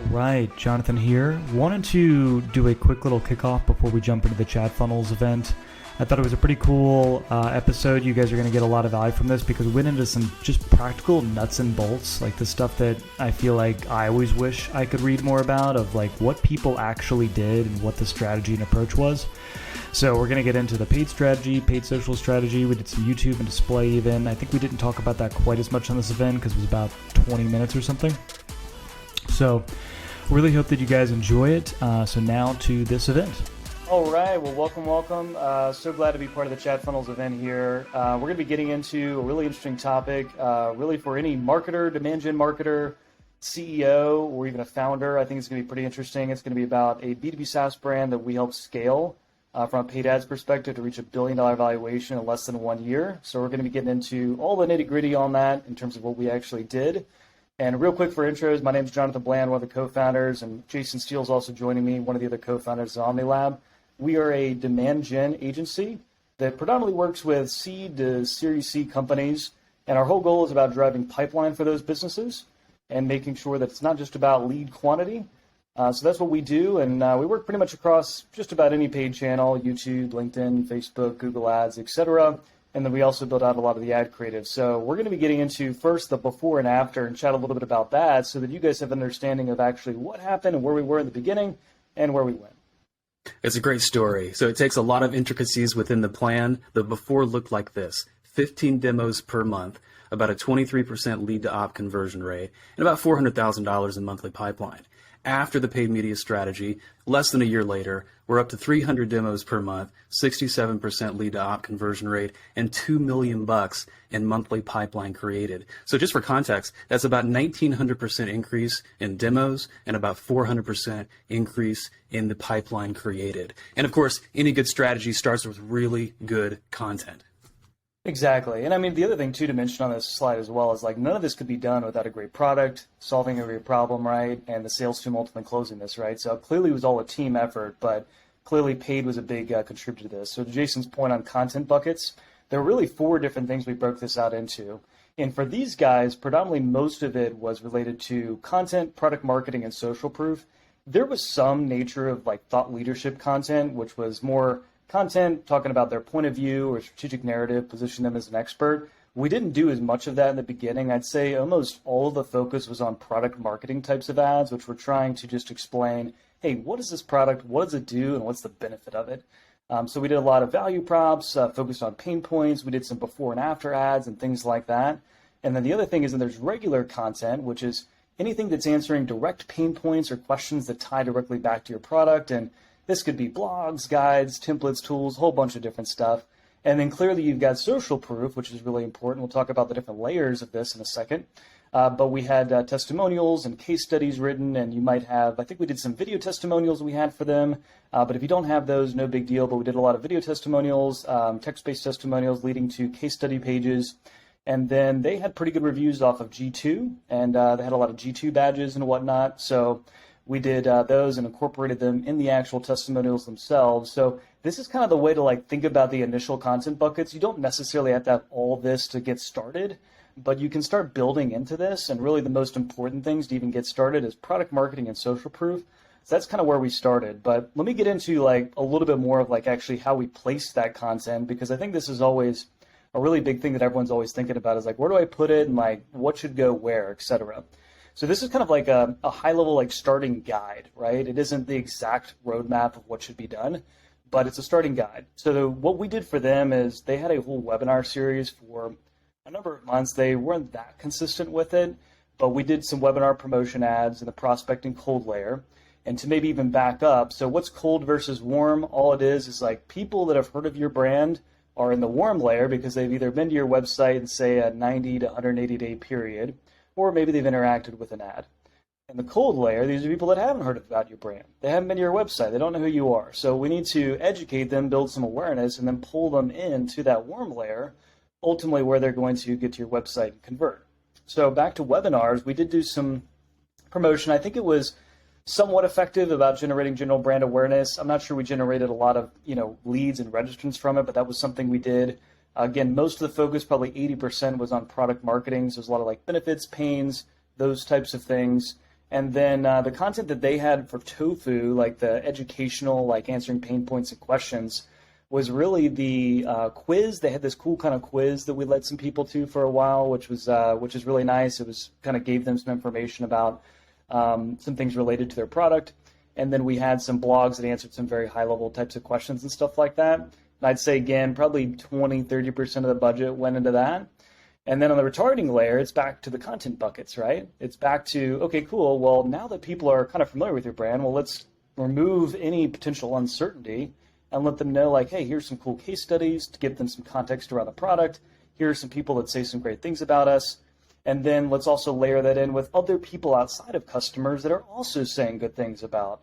Right, Jonathan here. Wanted to do a quick little kickoff before we jump into the Chat Funnels event. I thought it was a pretty cool episode. You guys are going to get a lot of value from this because we went into some just practical nuts and bolts, like the stuff that I feel like I always wish I could read more about, of like what people actually did and what the strategy and approach was. So we're going to get into the paid strategy, paid social strategy. We did some YouTube and display even. I think we didn't talk about that quite as much on this event because it was about 20 minutes or something. So really hope that you guys enjoy it. So now to this event. All right, well, welcome. So glad to be part of the Chat Funnels event here. We're going to be getting into a really interesting topic, really for any marketer, demand gen marketer, CEO, or even a founder. I think it's going to be pretty interesting. It's going to be about a B2B SaaS brand that we help scale from a paid ads perspective to reach $1 billion valuation in less than 1 year. So we're going to be getting into all the nitty gritty on that in terms of what we actually did. And real quick for intros, my name is Jonathan Bland, one of the co-founders, and Jason Steele is also joining me, one of the other co-founders of Omni Lab. We are a demand gen agency that predominantly works with seed to Series C companies, and our whole goal is about driving pipeline for those businesses and making sure that it's not just about lead quantity. So that's what we do, and we work pretty much across just about any paid channel: YouTube, LinkedIn, Facebook, Google Ads, etc. And then we also build out a lot of the ad creative. So we're going to be getting into first the before and after and chat a little bit about that so that you guys have an understanding of actually what happened and where we were in the beginning and where we went. It's a great story. So it takes a lot of intricacies within the plan. The before looked like this: 15 demos per month, about a 23% lead to op conversion rate, and about $400,000 in monthly pipeline. After the paid media strategy, less than a year later, we're up to 300 demos per month, 67% lead to op conversion rate, and $2 million in monthly pipeline created. So just for context, that's about 1,900% increase in demos and about 400% increase in the pipeline created. And of course, any good strategy starts with really good content. Exactly. And I mean, the other thing too to mention on this slide as well is like none of this could be done without a great product, solving a great problem, right? And the sales team ultimately closing this, right? So clearly it was all a team effort, but clearly paid was a big contributor to this. So to Jason's point on content buckets, there were really 4 different things we broke this out into. And for these guys, predominantly most of it was related to content, product marketing, and social proof. There was some nature of like thought leadership content, which was more content talking about their point of view or strategic narrative, position them as an expert. We didn't do as much of that in the beginning. I'd say almost all of the focus was on product marketing types of ads, which were trying to just explain, hey, what is this product, what does it do, and what's the benefit of it? So we did a lot of value props, focused on pain points. We did some before and after ads and things like that. And then the other thing is that there's regular content, which is anything that's answering direct pain points or questions that tie directly back to your product. And this could be blogs, guides, templates, tools, a whole bunch of different stuff. And then clearly you've got social proof, which is really important. We'll talk about the different layers of this in a second. But we had testimonials and case studies written, and you might have, I think we did some video testimonials we had for them. But if you don't have those, no big deal. But we did a lot of video testimonials, text-based testimonials leading to case study pages. And then they had pretty good reviews off of G2, and they had a lot of G2 badges and whatnot. So we did those and incorporated them in the actual testimonials themselves. So this is kind of the way to like think about the initial content buckets. You don't necessarily have to have all this to get started, but you can start building into this. And really the most important things to even get started is product marketing and social proof. So that's kind of where we started. But let me get into like a little bit more of like actually how we place that content, because I think this is always a really big thing that everyone's always thinking about is like, where do I put it and like what should go where, et cetera. So this is kind of like a high-level like starting guide, right? It isn't the exact roadmap of what should be done, but it's a starting guide. So what we did for them is they had a whole webinar series for a number of months. They weren't that consistent with it, but we did some webinar promotion ads in the prospecting cold layer. And to maybe even back up, so what's cold versus warm? All it is like people that have heard of your brand are in the warm layer because they've either been to your website in, say, a 90 to 180-day period, or maybe they've interacted with an ad. In the cold layer, these are people that haven't heard about your brand. They haven't been to your website. They don't know who you are. So we need to educate them, build some awareness, and then pull them into that warm layer, ultimately where they're going to get to your website and convert. So back to webinars, we did do some promotion. I think it was somewhat effective about generating general brand awareness. I'm not sure we generated a lot of leads and registrants from it, but that was something we did. Again, most of the focus, probably 80%, was on product marketing. So there's a lot of like benefits, pains, those types of things. And then the content that they had for Tofu, like the educational, like answering pain points and questions, was really the quiz. They had this cool kind of quiz that we led some people to for a while, which is really nice. It was kind of gave them some information about some things related to their product. And then we had some blogs that answered some very high level types of questions and stuff like that. And I'd say, again, probably 20-30% of the budget went into that. And then on the retargeting layer, it's back to the content buckets, right? It's back to, okay, cool. Well, now that people are kind of familiar with your brand, well, let's remove any potential uncertainty and let them know, like, hey, here's some cool case studies to give them some context around the product. Here are some people that say some great things about us. And then let's also layer that in with other people outside of customers that are also saying good things about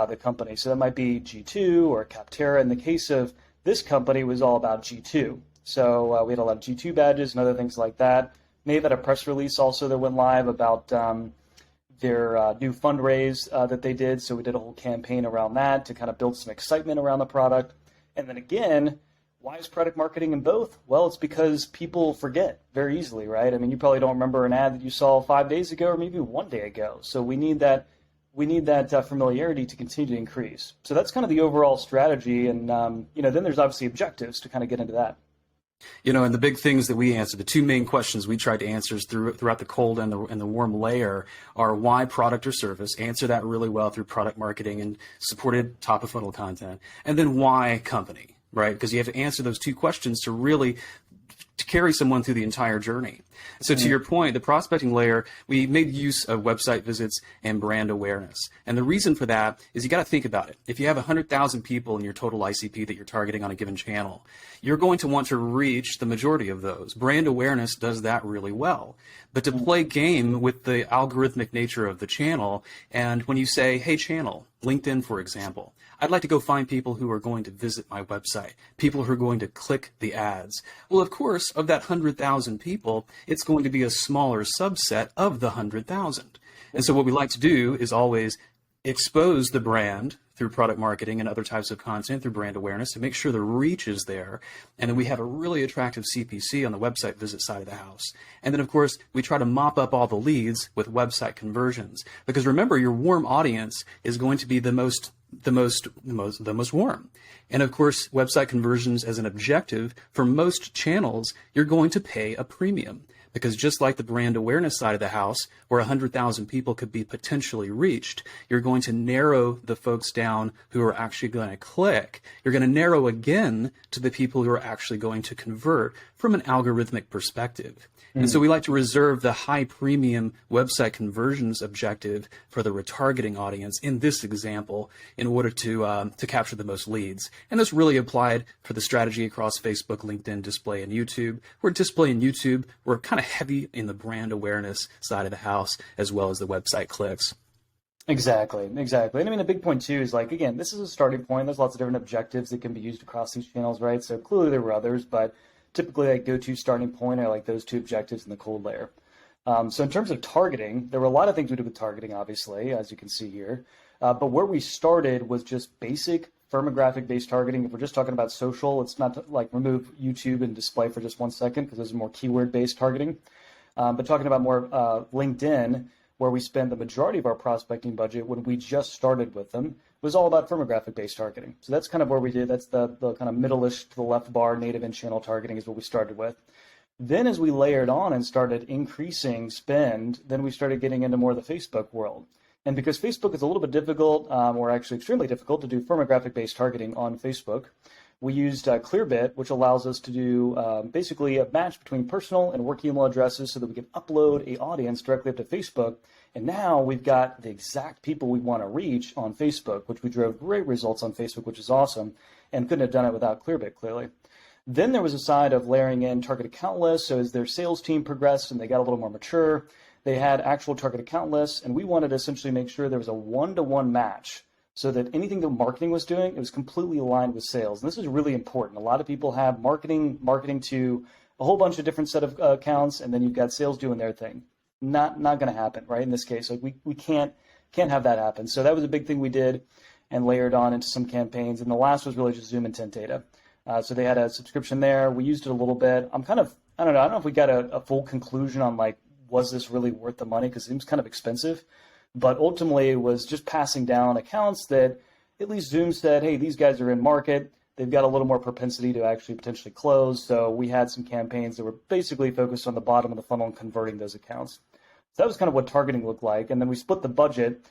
the company. So that might be G2 or Capterra. In the case of this company, it was all about G2. So we had a lot of G2 badges and other things like that. May have had a press release also that went live about their new fundraise that they did. So we did a whole campaign around that to kind of build some excitement around the product. And then again, why is product marketing in both? Well, it's because people forget very easily, right? I mean, you probably don't remember an ad that you saw 5 days ago or maybe 1 day ago. So we need that familiarity to continue to increase. So that's kind of the overall strategy. And then there's obviously objectives to kind of get into that. And the big things that we answer, the two main questions we tried to answer throughout the cold and the warm layer are why product or service, answer that really well through product marketing and supported top of funnel content, and then why company, right? Because you have to answer those two questions to really to carry someone through the entire journey. So to your point, the prospecting layer, we made use of website visits and brand awareness. And the reason for that is you got to think about it. If you have 100,000 people in your total ICP that you're targeting on a given channel, you're going to want to reach the majority of those. Brand awareness does that really well. But to play game with the algorithmic nature of the channel, and when you say, hey, channel, LinkedIn, for example, I'd like to go find people who are going to visit my website, people who are going to click the ads. Well, of course, of that 100,000 people, it's going to be a smaller subset of the 100,000. And so what we like to do is always expose the brand through product marketing and other types of content through brand awareness to make sure the reach is there. And then we have a really attractive CPC on the website visit side of the house. And then, of course, we try to mop up all the leads with website conversions. Because remember, your warm audience is going to be the most warm. And of course, website conversions as an objective for most channels, you're going to pay a premium. Because just like the brand awareness side of the house, where 100,000 people could be potentially reached, you're going to narrow the folks down who are actually going to click. You're going to narrow again to the people who are actually going to convert from an algorithmic perspective. And so we like to reserve the high premium website conversions objective for the retargeting audience in this example in order to capture the most leads. And this really applied for the strategy across Facebook, LinkedIn, display, and YouTube. Where display and YouTube, we're kind of heavy in the brand awareness side of the house as well as the website clicks. Exactly. And I mean, a big point too is like, again, this is a starting point. There's lots of different objectives that can be used across these channels, right? So clearly there were others, but typically like go-to starting point are like those two objectives in the cold layer. So in terms of targeting, there were a lot of things we did with targeting, obviously, as you can see here. But where we started was just basic firmographic-based targeting. If we're just talking about social, let's not like remove YouTube and display for just 1 second because those are more keyword-based targeting. But talking about more LinkedIn, where we spend the majority of our prospecting budget when we just started with them, was all about firmographic-based targeting. So that's kind of where we did. That's the kind of middle-ish to the left bar native in-channel targeting is what we started with. Then as we layered on and started increasing spend, then we started getting into more of the Facebook world. And because Facebook is a little bit difficult, or actually extremely difficult to do firmographic-based targeting on Facebook, we used Clearbit, which allows us to do basically a match between personal and work email addresses so that we can upload an audience directly up to Facebook. And now we've got the exact people we want to reach on Facebook, which we drove great results on Facebook, which is awesome, and couldn't have done it without Clearbit, clearly. Then there was a side of layering in target account lists. So as their sales team progressed and they got a little more mature, they had actual target account lists, and we wanted to essentially make sure there was a one-to-one match so that anything that marketing was doing, it was completely aligned with sales. And this is really important. A lot of people have marketing to a whole bunch of different set of accounts, and then you've got sales doing their thing. Not going to happen, right? In this case, like we can't have that happen. So that was a big thing we did and layered on into some campaigns. And the last was really just Zoom intent data. So they had a subscription there. We used it a little bit. I don't know if we got a full conclusion on like, was this really worth the money? Because it was kind of expensive. but ultimately it was just passing down accounts that at least Zoom said, hey, these guys are in market. They've got a little more propensity to actually potentially close. So we had some campaigns that were basically focused on the bottom of the funnel and converting those accounts. So that was kind of what targeting looked like. And then we split the budget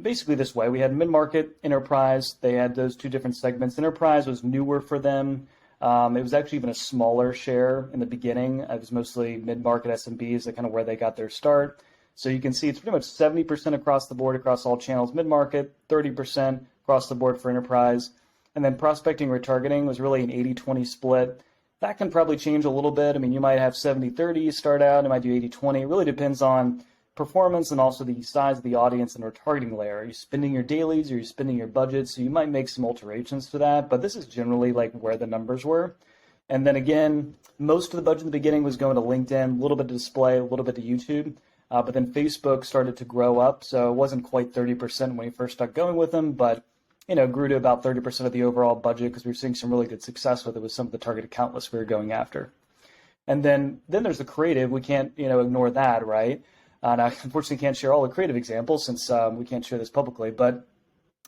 basically this way. We had mid-market, enterprise. They had those two different segments. Enterprise was newer for them. It was actually even a smaller share in the beginning. It was mostly mid-market SMBs, that kind of where they got their start. So you can see it's pretty much 70% across the board, across all channels, mid-market, 30% across the board for enterprise. And then prospecting retargeting was really an 80-20 split. That can probably change a little bit. I mean, you might have 70-30 start out, you might do 80-20. It really depends on performance and also the size of the audience and retargeting layer. Are you spending your dailies? Are you spending your budget? So you might make some alterations to that, but this is generally like where the numbers were. And then again, most of the budget in the beginning was going to LinkedIn, a little bit to display, a little bit to YouTube. But then Facebook started to grow up. So it wasn't quite 30% when we first started going with them, but grew to about 30% of the overall budget because we were seeing some really good success with it with some of the target account lists we were going after. And then there's the creative. We can't, ignore that, right? And I unfortunately can't share all the creative examples since we can't share this publicly. But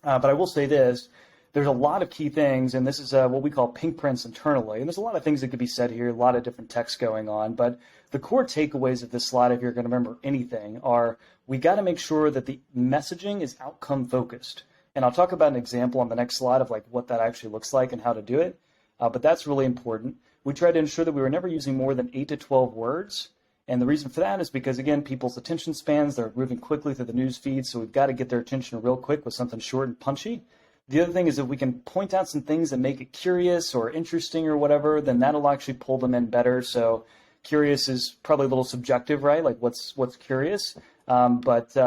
I will say this. There's a lot of key things, and this is what we call pink prints internally. And there's a lot of things that could be said here, a lot of different text going on. But the core takeaways of this slide, if you're going to remember anything, are we got to make sure that the messaging is outcome focused. And I'll talk about an example on the next slide of like what that actually looks like and how to do it. But that's really important. We try to ensure that we were never using more than 8 to 12 words. And the reason for that is because, again, people's attention spans, they're moving quickly through the news feed. So we've got to get their attention real quick with something short and punchy. The other thing is if we can point out some things that make it curious or interesting or whatever, then that'll actually pull them in better. So curious is probably a little subjective, right? Like what's curious. But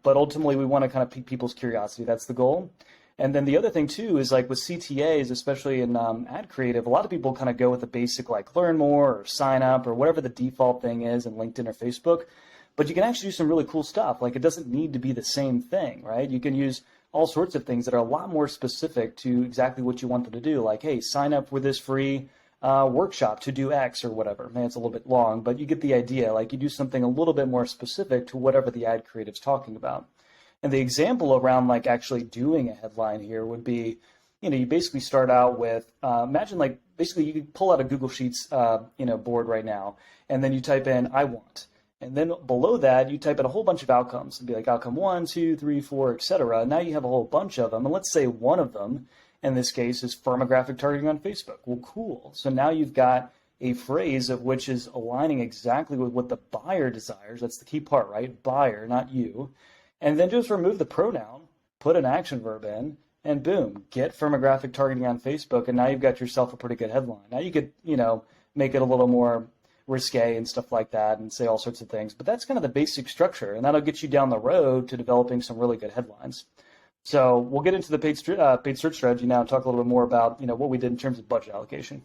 ultimately we want to kind of pique people's curiosity. That's the goal. And then the other thing too is like with CTAs, especially in ad creative, a lot of people kind of go with the basic like learn more or sign up or whatever the default thing is in LinkedIn or Facebook. But you can actually do some really cool stuff. Like it doesn't need to be the same thing, right? You can use all sorts of things that are a lot more specific to exactly what you want them to do. Like, hey, sign up for this free workshop to do X or whatever. Man, it's a little bit long, but you get the idea. Like you do something a little bit more specific to whatever the ad creative's talking about. And the example around like actually doing a headline here would be, you basically start out with, imagine like basically you could pull out a Google Sheets, board right now, and then you type in, I want. And then below that, you type in a whole bunch of outcomes. It'd be like outcome 1, 2, 3, 4, etc. Now you have a whole bunch of them. And let's say one of them, in this case, is firmographic targeting on Facebook. Well, cool. So now you've got a phrase of which is aligning exactly with what the buyer desires. That's the key part, right? Buyer, not you. And then just remove the pronoun, put an action verb in, and boom, get firmographic targeting on Facebook. And now you've got yourself a pretty good headline. Now you could, make it a little more risque and stuff like that and say all sorts of things. But that's kind of the basic structure, and that'll get you down the road to developing some really good headlines. So we'll get into the paid search strategy now and talk a little bit more about what we did in terms of budget allocation.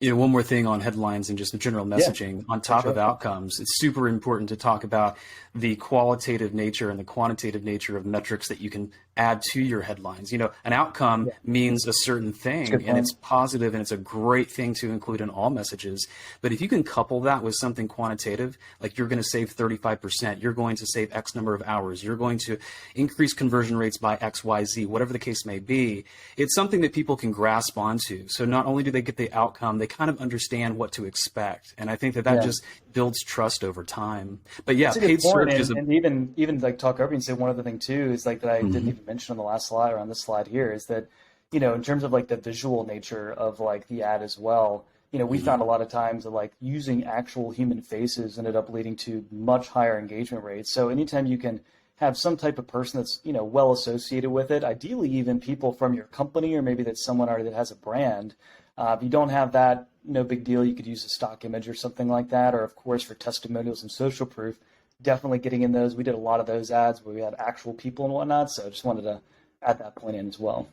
One more thing on headlines and just the general messaging on top of outcomes. It's super important to talk about the qualitative nature and the quantitative nature of metrics that you can add to your headlines. An outcome means a certain thing, and it's positive, and it's a great thing to include in all messages. But if you can couple that with something quantitative, like you're going to save 35%, you're going to save X number of hours, you're going to increase conversion rates by X, Y, Z, whatever the case may be, it's something that people can grasp onto. So not only do they get the outcome, they kind of understand what to expect. And I think that just builds trust over time. But paid search is and even like talk over and say one other thing too is like that I didn't even mention on the last slide or on this slide here is that, in terms of like the visual nature of like the ad as well, we found a lot of times that like using actual human faces ended up leading to much higher engagement rates. So anytime you can have some type of person that's, well associated with it, ideally even people from your company or maybe that's someone already that has a brand. If you don't have that, no big deal. You could use a stock image or something like that. Or of course for testimonials and social proof, definitely getting in those. We did a lot of those ads where we had actual people and whatnot. So I just wanted to add that point in as well.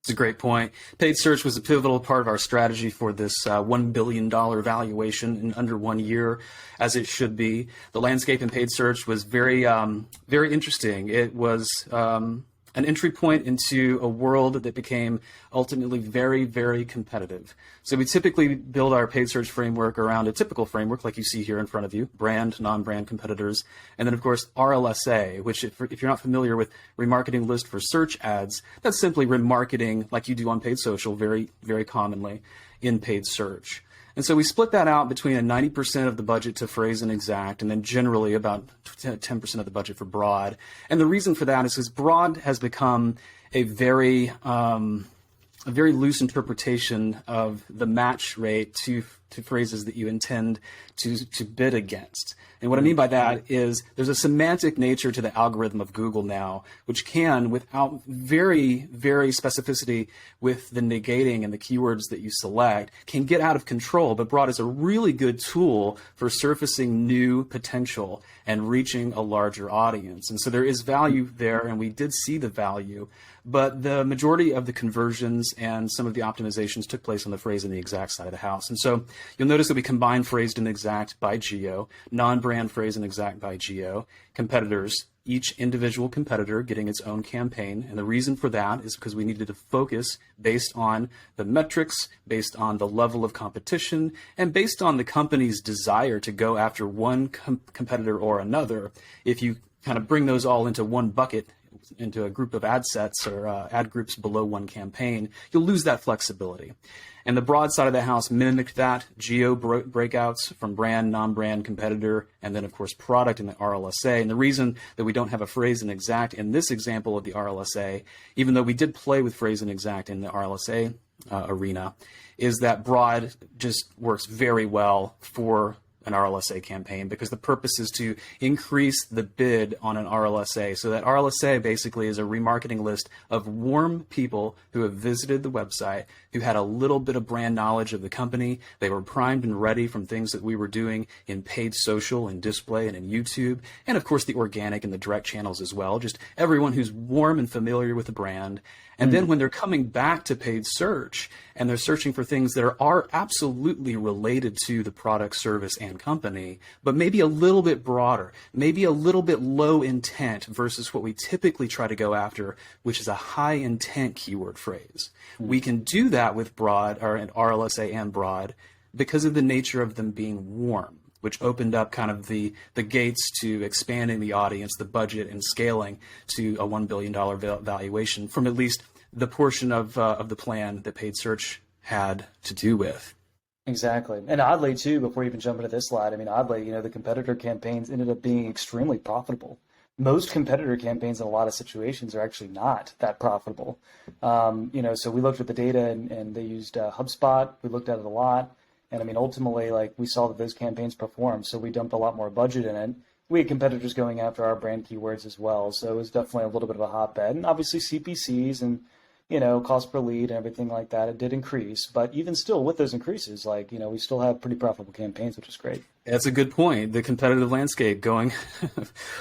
It's a great point. Paid search was a pivotal part of our strategy for this $1 billion valuation in under 1 year, as it should be. The landscape in paid search was very, very interesting. It was an entry point into a world that became ultimately very, very competitive. So we typically build our paid search framework around a typical framework like you see here in front of you: brand, non-brand competitors, and then of course RLSA, which if you're not familiar with remarketing list for search ads, that's simply remarketing like you do on paid social very, very commonly in paid search. And so we split that out between a 90% of the budget to phrase and exact, and then generally about 10% of the budget for broad. And the reason for that is because broad has become a very loose interpretation of the match rate to phrases that you intend to bid against. And what I mean by that is there's a semantic nature to the algorithm of Google now, which can, without very, very specificity with the negating and the keywords that you select, can get out of control. But broad is a really good tool for surfacing new potential and reaching a larger audience. And so there is value there, and we did see the value. But the majority of the conversions and some of the optimizations took place on the phrase and the exact side of the house. And so you'll notice that we combined phrased and exact by geo, non-brand phrase and exact by geo, competitors, each individual competitor getting its own campaign. And the reason for that is because we needed to focus based on the metrics, based on the level of competition, and based on the company's desire to go after one competitor or another. If you kind of bring those all into one bucket, into a group of ad sets or ad groups below one campaign, you'll lose that flexibility. And the broad side of the house mimicked that: geo breakouts from brand, non-brand, competitor, and then of course product in the RLSA. And the reason that we don't have a phrase and exact in this example of the RLSA, even though we did play with phrase and exact in the RLSA arena, is that broad just works very well for an RLSA campaign, because the purpose is to increase the bid on an RLSA. So that RLSA basically is a remarketing list of warm people who have visited the website, who had a little bit of brand knowledge of the company. They were primed and ready from things that we were doing in paid social and display and in YouTube, and of course the organic and the direct channels as well. Just everyone who's warm and familiar with the brand. And then when they're coming back to paid search and they're searching for things that are absolutely related to the product, service, and company, but maybe a little bit broader, maybe a little bit low intent versus what we typically try to go after, which is a high intent keyword phrase. We can do that with broad, or an RLSA and broad, because of the nature of them being warm, which opened up kind of the gates to expanding the audience, the budget, and scaling to a $1 billion valuation from at least the portion of the plan that paid search had to do with. Exactly. And oddly, too, before you even jump into this slide, I mean, oddly, the competitor campaigns ended up being extremely profitable. Most competitor campaigns in a lot of situations are actually not that profitable. So we looked at the data and they used HubSpot. We looked at it a lot. And I mean, ultimately, like, we saw that those campaigns performed, so we dumped a lot more budget in it. We had competitors going after our brand keywords as well, so it was definitely a little bit of a hotbed. And obviously CPCs and, cost per lead and everything like that, it did increase. But even still, with those increases, we still have pretty profitable campaigns, which is great. That's a good point. The competitive landscape going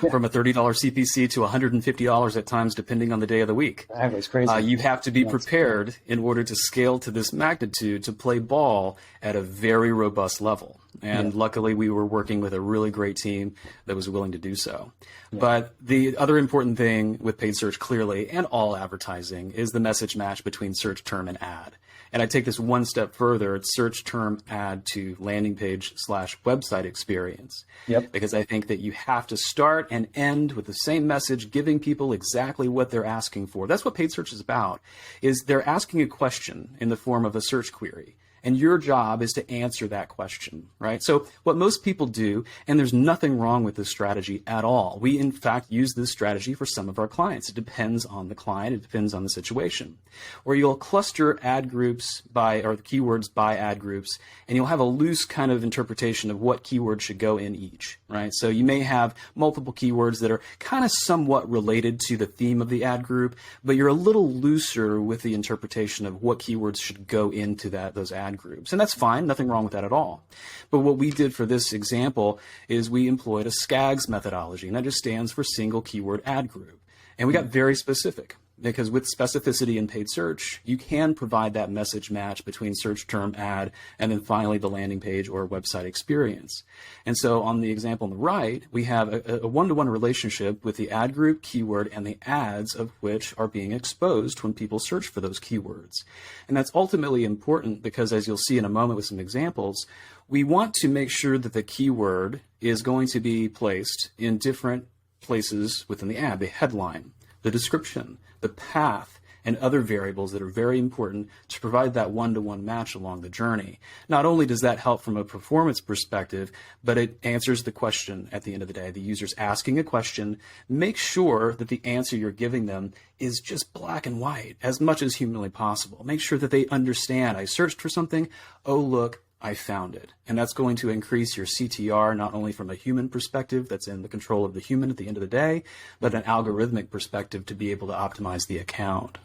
from a $30 CPC to $150 at times, depending on the day of the week. Exactly. It's crazy. You have to be prepared in order to scale to this magnitude, to play ball at a very robust level. And luckily, we were working with a really great team that was willing to do so. Yeah. But the other important thing with paid search, clearly, and all advertising, is the message match between search term and ad. And I take this one step further. It's search term ad to landing page / website experience. Yep. Because I think that you have to start and end with the same message, giving people exactly what they're asking for. That's what paid search is about, is they're asking a question in the form of a search query. And your job is to answer that question, right? So what most people do, and there's nothing wrong with this strategy at all. We, in fact, use this strategy for some of our clients. It depends on the client. It depends on the situation. Or you'll cluster ad groups or the keywords by ad groups, and you'll have a loose kind of interpretation of what keywords should go in each, right? So you may have multiple keywords that are kind of somewhat related to the theme of the ad group, but you're a little looser with the interpretation of what keywords should go into those ad groups. And that's fine. Nothing wrong with that at all. But what we did for this example is we employed a SCAGS methodology, and that just stands for single keyword ad group. And we got very specific. because with specificity in paid search, you can provide that message match between search term, ad, and then finally the landing page or website experience. And so on the example on the right, we have a one-to-one relationship with the ad group keyword and the ads of which are being exposed when people search for those keywords. And that's ultimately important because, as you'll see in a moment with some examples, we want to make sure that the keyword is going to be placed in different places within the ad, the headline, the description, the path, and other variables that are very important to provide that one-to-one match along the journey. Not only does that help from a performance perspective, but it answers the question at the end of the day. The user's asking a question. Make sure that the answer you're giving them is just black and white as much as humanly possible. Make sure that they understand, I searched for something, oh look, I found it. And that's going to increase your CTR, not only from a human perspective that's in the control of the human at the end of the day, but an algorithmic perspective to be able to optimize the account.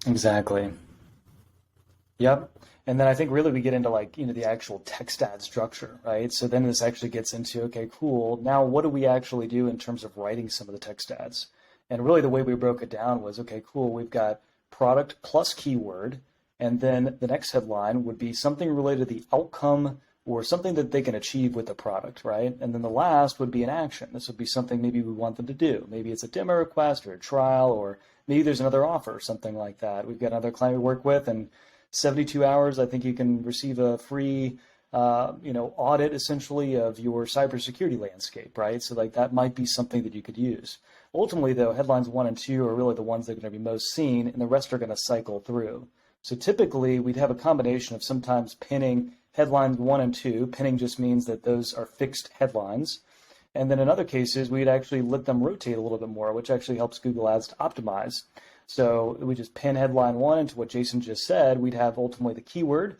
Exactly. Yep. And then I think really we get into the actual text ad structure, right? So then this actually gets into, okay, cool. Now what do we actually do in terms of writing some of the text ads? And really the way we broke it down was, okay, cool. We've got product plus keyword. And then the next headline would be something related to the outcome or something that they can achieve with the product, right? And then the last would be an action. This would be something maybe we want them to do. Maybe it's a demo request or a trial, or maybe there's another offer, something like that. We've got another client we work with, and 72 hours, I think you can receive a free audit essentially of your cybersecurity landscape, right? So that might be something that you could use. Ultimately, though, headlines 1 and 2 are really the ones that are going to be most seen, and the rest are going to cycle through. So typically, we'd have a combination of sometimes pinning headlines 1 and 2. Pinning just means that those are fixed headlines. And then in other cases, we'd actually let them rotate a little bit more, which actually helps Google Ads to optimize. So we just pin headline 1 into what Jason just said. We'd have ultimately the keyword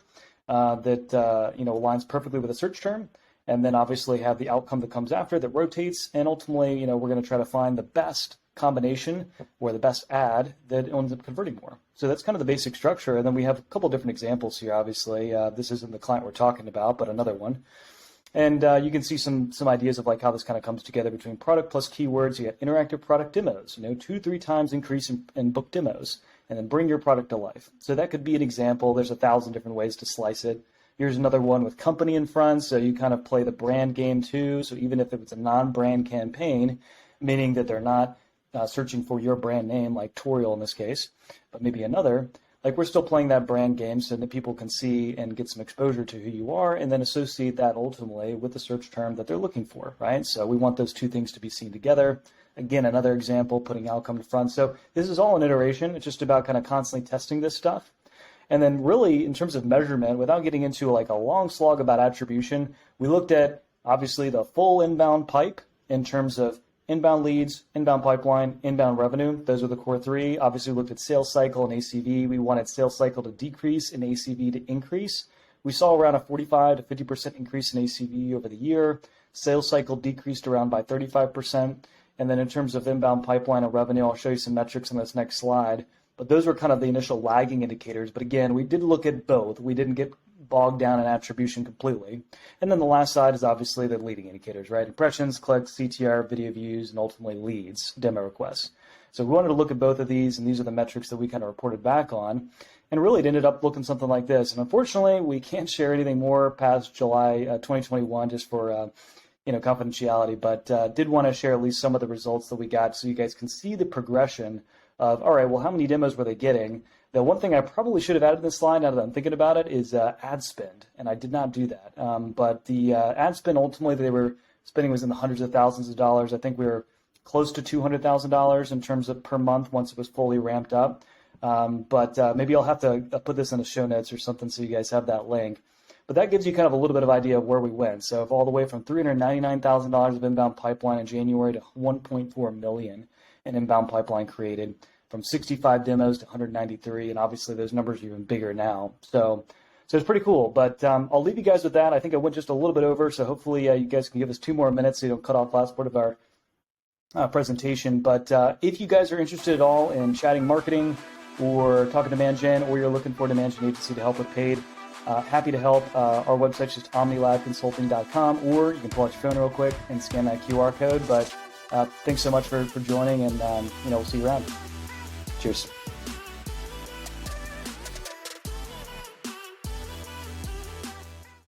that aligns perfectly with a search term, and then obviously have the outcome that comes after that rotates. And ultimately, we're going to try to find the best combination or the best ad that ends up converting more. So that's kind of the basic structure. And then we have a couple different examples here, obviously. This isn't the client we're talking about, but another one. And you can see some ideas of how this kind of comes together between product plus keywords. You got interactive product demos, 2-3 times increase in book demos, and then bring your product to life. So that could be an example. There's 1,000 different ways to slice it. Here's another one with company in front. So you kind of play the brand game too. So even if it's a non-brand campaign, meaning that they're not searching for your brand name, like Toriel in this case, but maybe another, we're still playing that brand game so that people can see and get some exposure to who you are, and then associate that ultimately with the search term that they're looking for, right? So we want those two things to be seen together. Again, another example, putting outcome in front. So this is all an iteration. It's just about kind of constantly testing this stuff. And then really, in terms of measurement, without getting into a long slog about attribution, we looked at, obviously, the full inbound pipe in terms of inbound leads, inbound pipeline, inbound revenue. Those are the core three. Obviously, we looked at sales cycle and ACV. We wanted sales cycle to decrease and ACV to increase. We saw around a 45 to 50% increase in ACV over the year. Sales cycle decreased around by 35%. And then in terms of inbound pipeline and revenue, I'll show you some metrics on this next slide. But those were kind of the initial lagging indicators. But again, we did look at both. We didn't get bogged down in attribution completely. And then the last side is obviously the leading indicators, right? Impressions, clicks, CTR, video views, and ultimately leads, demo requests. So we wanted to look at both of these, and these are the metrics that we kind of reported back on. And really, it ended up looking something like this. And unfortunately, we can't share anything more past July 2021 just for confidentiality, but did want to share at least some of the results that we got so you guys can see the progression of, all right, well, how many demos were they getting? The one thing I probably should have added in this slide, now that I'm thinking about it, is ad spend, and I did not do that. But the ad spend, ultimately, they were spending was in the hundreds of thousands of dollars. I think we were close to $200,000 in terms of per month once it was fully ramped up. But maybe I'll have to put this in the show notes or something so you guys have that link. But that gives you kind of a little bit of idea of where we went. So all the way from $399,000 of inbound pipeline in January to $1.4 million in inbound pipeline created, from 65 demos to 193, and obviously those numbers are even bigger now. So it's pretty cool. But I'll leave you guys with that. I think I went just a little bit over, so hopefully you guys can give us 2 more minutes so you don't cut off last part of our presentation. But if you guys are interested at all in chatting marketing or talking to demand gen, or you're looking for a demand gen agency to help with paid, happy to help. Our website's just omnilabconsulting.com, or you can pull out your phone real quick and scan that QR code. But thanks so much for joining, and we'll see you around. Cheers. Cheers.